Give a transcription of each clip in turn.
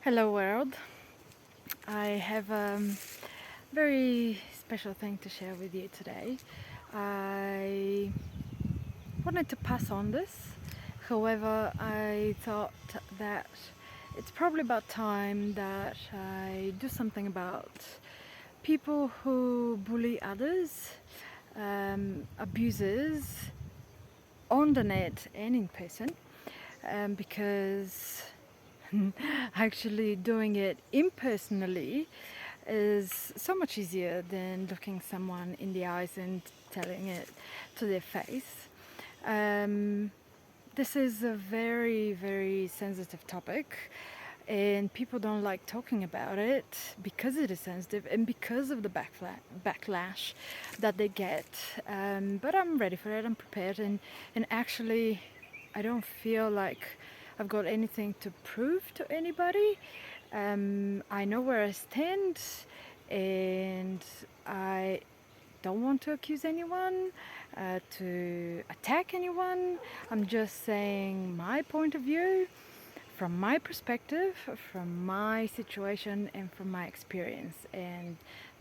Hello world. I have a very special thing to share with you today. I wanted to pass on this. However, I thought that it's probably about time that I do something about people who bully others, abusers on the net and in person, because actually doing it impersonally is so much easier than looking someone in the eyes and telling it to their face. Um, this is a very, very sensitive topic, and people don't like talking about it because it is sensitive and because of the backlash that they get. But I'm ready for it, I'm prepared, and actually, I don't feel like I've got anything to prove to anybody. I know where I stand, and I don't want to accuse anyone, to attack anyone. I'm just saying my point of view, from my perspective, from my situation, and from my experience, and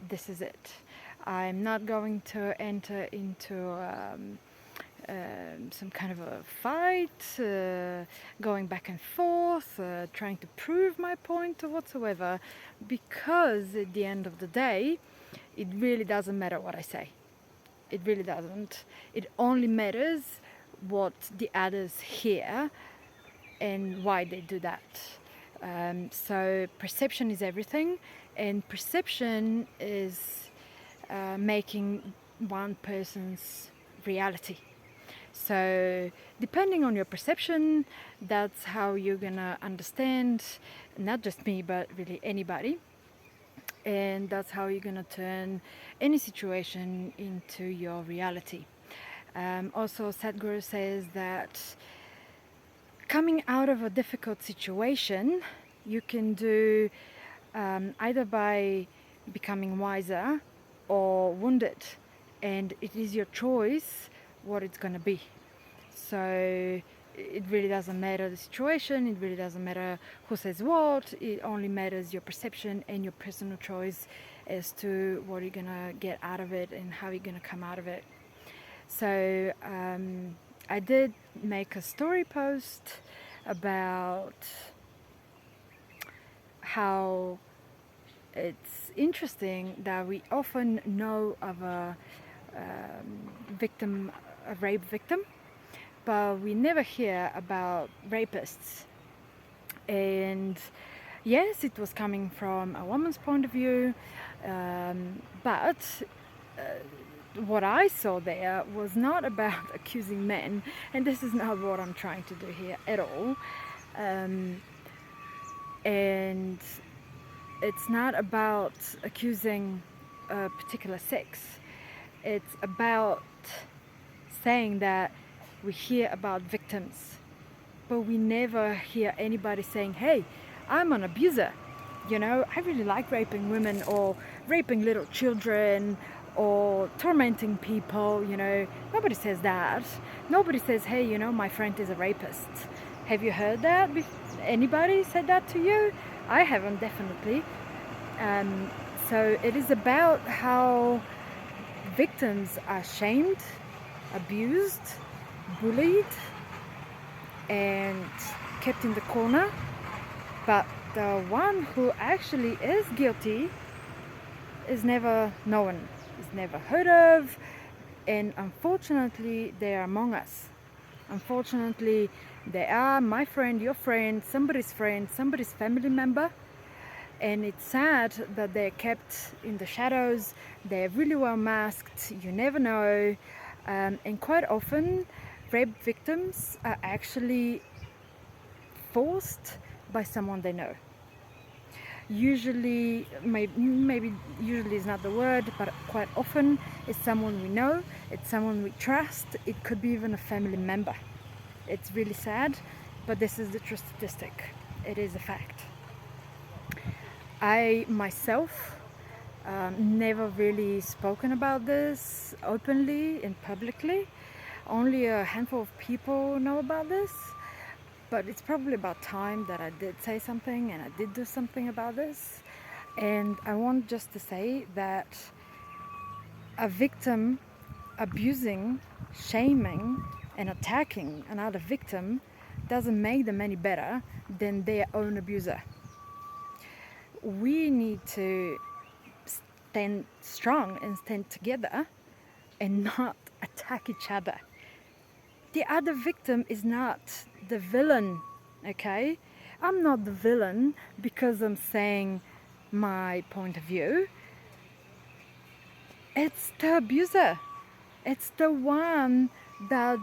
this is it. I'm not going to enter into some kind of a fight, going back and forth, trying to prove my point or whatsoever, because at the end of the day, it really doesn't matter what I say. It really doesn't. It only matters what the others hear and why they do that. So perception is everything, and perception is making one person's reality. So depending on your perception, that's how you're gonna understand not just me, but really anybody. And that's how you're gonna turn any situation into your reality. Also, Sadhguru says that coming out of a difficult situation, you can do either by becoming wiser or wounded, and it is your choice what it's going to be. So it really doesn't matter the situation, it really doesn't matter who says what, it only matters your perception and your personal choice as to what you're going to get out of it and how you're going to come out of it. So I did make a story post about how it's interesting that we often know of a victim, a rape victim, but we never hear about rapists. And yes, it was coming from a woman's point of view, but what I saw there was not about accusing men, and this is not what I'm trying to do here at all. And it's not about accusing a particular sex. It's about saying that we hear about victims, but we never hear anybody saying, hey, I'm an abuser. You know, I really like raping women or raping little children or tormenting people. You know, nobody says that. Nobody says, hey, you know, my friend is a rapist. Have you heard that? Anybody said that to you? I haven't, definitely. So it is about how victims are shamed, abused, bullied, and kept in the corner, but the one who actually is guilty is never known, is never heard of, and unfortunately they are among us. Unfortunately, they are my friend, your friend, somebody's family member, and it's sad that they're kept in the shadows. They're really well masked, you never know, and quite often rape victims are actually forced by someone they know. Usually, maybe usually is not the word, but quite often it's someone we know, it's someone we trust, it could be even a family member. It's really sad, but this is the true statistic. It is a fact. I myself never really spoken about this openly and publicly. Only a handful of people know about this. but it's probably about time that I did say something and I did do something about this. And I want just to say that a victim abusing, shaming, and attacking another victim doesn't make them any better than their own abuser. We need to stand strong and stand together and not attack each other. The other victim is not the villain, okay? I'm not the villain because I'm saying my point of view. It's the abuser. It's the one that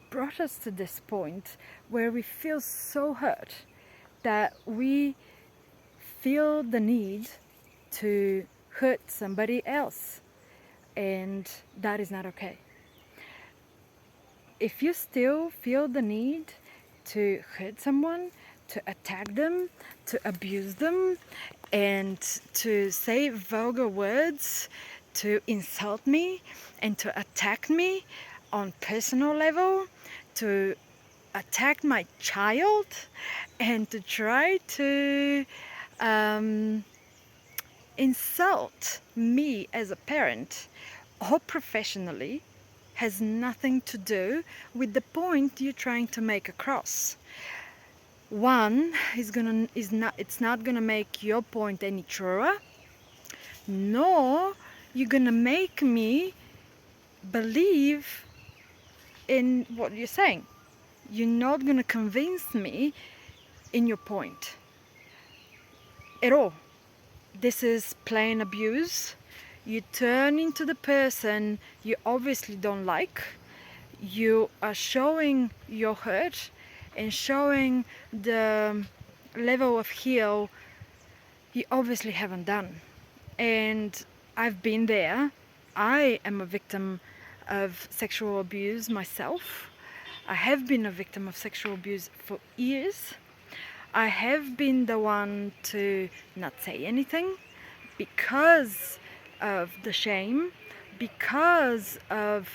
brought us to this point where we feel so hurt that we feel the need to hurt somebody else, and that is not okay. If you still feel the need to hurt someone, to attack them, to abuse them, and to say vulgar words, to insult me, and to attack me on personal level, to attack my child, and to try to insult me as a parent or professionally, has nothing to do with the point you're trying to make across. One it's not gonna make your point any truer, nor you're gonna make me believe in what you're saying. You're not gonna convince me in your point at all. This is plain abuse. You turn into the person you obviously don't like. You are showing your hurt and showing the level of heal you obviously haven't done. And I've been there. I am a victim of sexual abuse myself. I have been a victim of sexual abuse for years. I have been the one to not say anything because of the shame, because of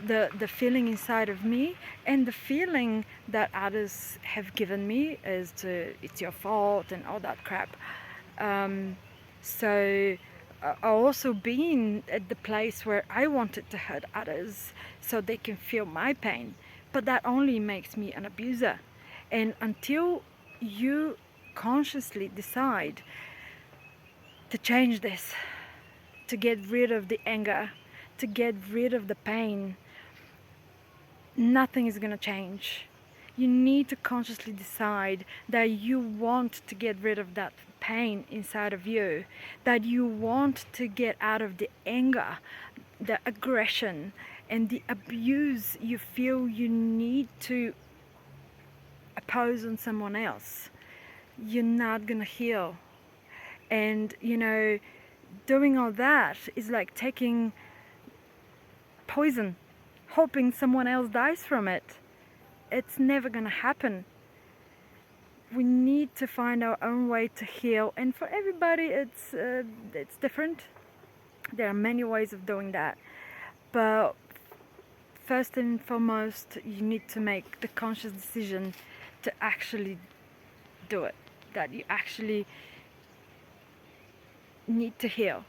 the feeling inside of me, and the feeling that others have given me as to it's your fault and all that crap. So I also been at the place where I wanted to hurt others so they can feel my pain, but that only makes me an abuser. And until you consciously decide to change this, to get rid of the anger, to get rid of the pain, nothing is going to change. You need to consciously decide that you want to get rid of that pain inside of you, that you want to get out of the anger, the aggression, and the abuse you feel you need to oppose on someone else. You're not going to heal. And, doing all that is like taking poison, hoping someone else dies from it. It's never gonna happen. We need to find our own way to heal, and for everybody it's different. There are many ways of doing that, but first and foremost, you need to make the conscious decision to actually do it, that you actually need to heal,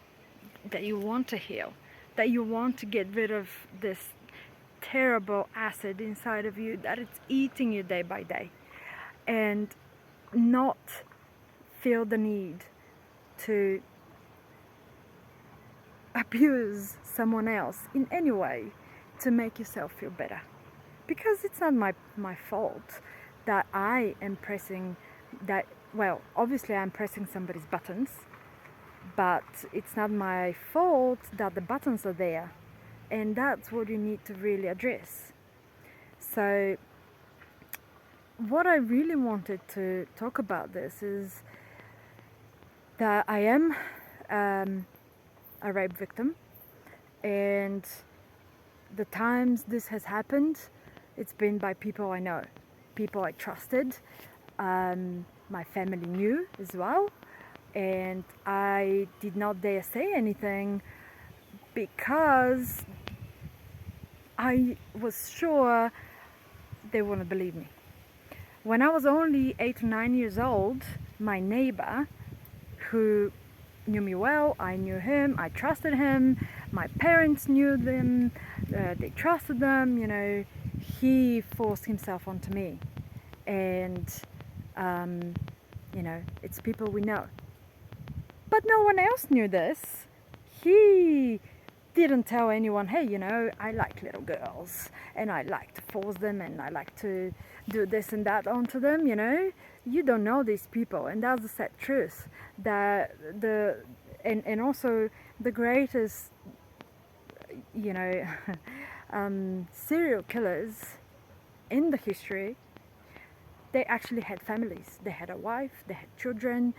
that you want to heal, that you want to get rid of this terrible acid inside of you, that it's eating you day by day, and not feel the need to abuse someone else in any way to make yourself feel better. Because it's not my fault that I am pressing that, well, obviously I'm pressing somebody's buttons, but it's not my fault that the buttons are there. And that's what you need to really address. So what I really wanted to talk about this is that I am a rape victim, and the times this has happened, it's been by people I know, people I trusted, my family knew as well, and I did not dare say anything because I was sure they wouldn't believe me. When I was only 8 or 9 years old, my neighbor, who knew me well, I knew him, I trusted him, my parents knew them, they trusted them, he forced himself onto me. And, it's people we know. But no one else knew this. He didn't tell anyone, hey, I like little girls and I like to force them and I like to do this and that onto them, You don't know these people, and that's the sad truth. That and also the greatest, serial killers in the history, they actually had families. They had a wife, they had children,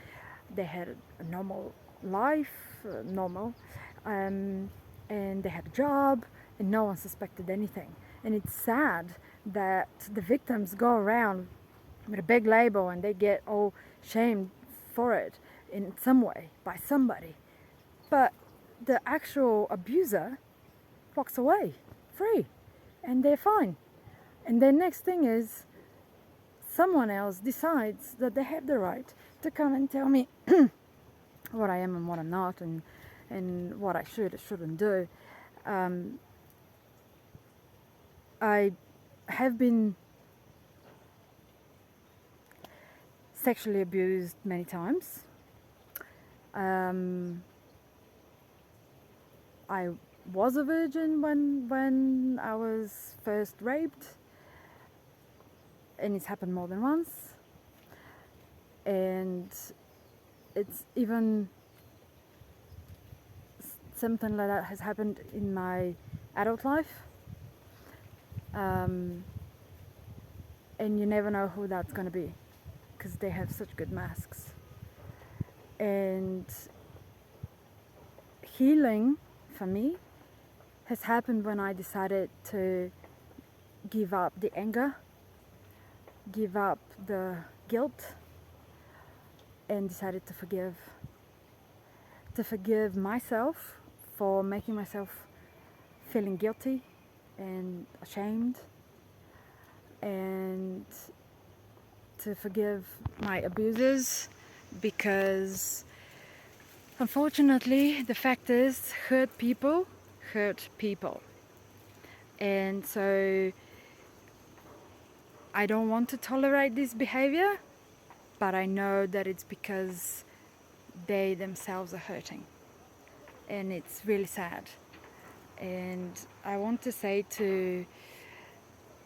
they had a normal life, and they had a job, and no one suspected anything. And it's sad that the victims go around with a big label and they get all shamed for it in some way by somebody. But the actual abuser walks away free and they're fine. And the next thing is, someone else decides that they have the right to come and tell me what I am and what I'm not, and what I should or shouldn't do. I have been sexually abused many times. I was a virgin when I was first raped, and it's happened more than once. And it's even something like that has happened in my adult life. And you never know who that's going to be, because they have such good masks. And healing for me has happened when I decided to give up the anger, give up the guilt, and decided to forgive myself for making myself feeling guilty and ashamed, and to forgive my abusers, because unfortunately the fact is, hurt people. And so I don't want to tolerate this behavior, but I know that it's because they themselves are hurting, and it's really sad. And I want to say to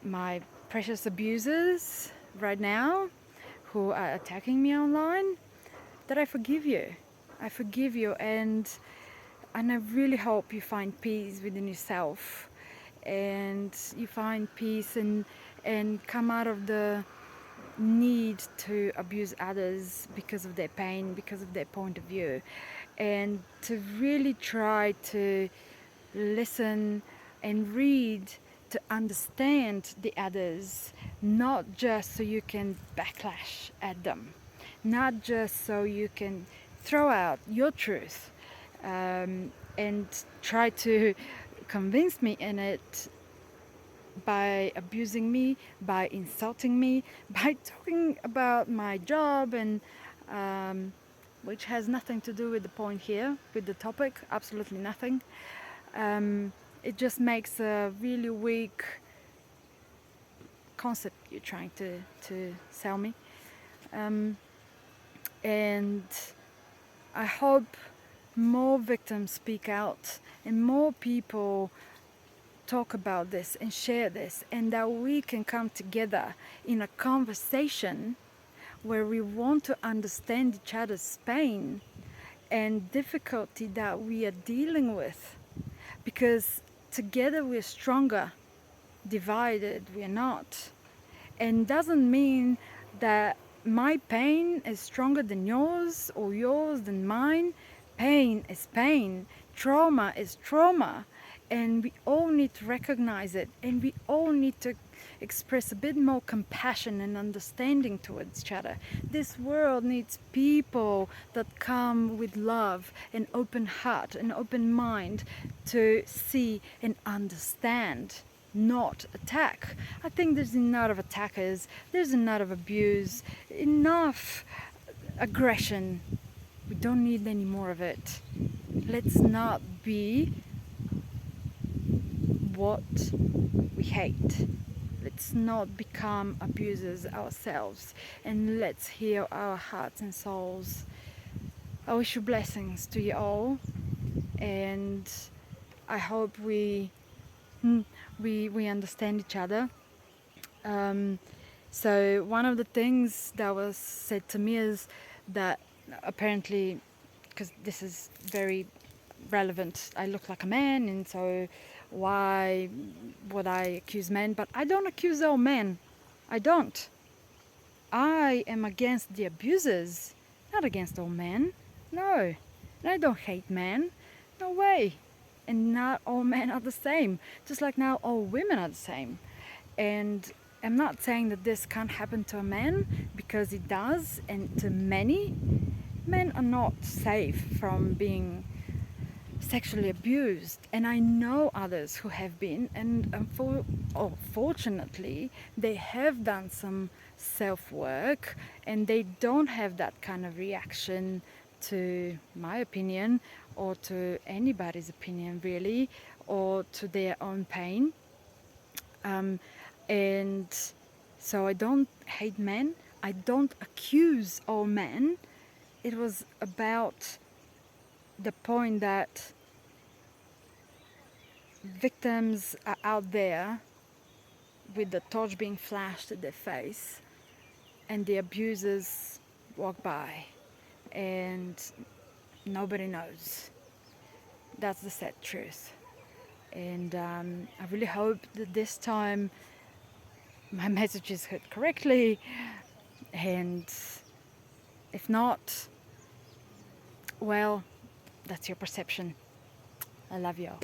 my precious abusers right now who are attacking me online, that I forgive you, and I really hope you find peace within yourself, and you find peace and come out of the need to abuse others because of their pain, because of their point of view, and to really try to listen and read to understand the others, not just so you can backlash at them, not just so you can throw out your truth, and try to convince me in it by abusing me, by insulting me, by talking about my job, and which has nothing to do with the point here, with the topic, absolutely nothing. It just makes a really weak concept you're trying to sell me. And I hope more victims speak out and more people talk about this and share this, and that we can come together in a conversation where we want to understand each other's pain and difficulty that we are dealing with, because together we're stronger, divided we're not. And doesn't mean that my pain is stronger than yours or yours than mine. Pain is pain, trauma is trauma, and we all need to recognize it, and we all need to express a bit more compassion and understanding towards each other. This world needs people that come with love and open heart and open mind to see and understand. not attack. I think there's enough of attackers, there's enough of abuse, enough aggression. We don't need any more of it. Let's not be what we hate. Let's not become abusers ourselves, and let's heal our hearts and souls. I wish you blessings to you all, and I hope we understand each other. So one of the things that was said to me is that apparently, because this is very relevant, I look like a man, and so why would I accuse men? But I don't accuse all men. I don't. I am against the abusers, not against all men. No. And I don't hate men. No way. And not all men are the same. Just like now all women are the same. And I'm not saying that this can't happen to a man, because it does, and to many. Men are not safe from being sexually abused, and I know others who have been, and fortunately they have done some self-work, and they don't have that kind of reaction to my opinion, or to anybody's opinion really, or to their own pain. And so I don't hate men, I don't accuse all men. It was about the point that victims are out there with the torch being flashed at their face, and the abusers walk by and nobody knows. That's the sad truth. And I really hope that this time my message is heard correctly, and if not, well, that's your perception. I love you all.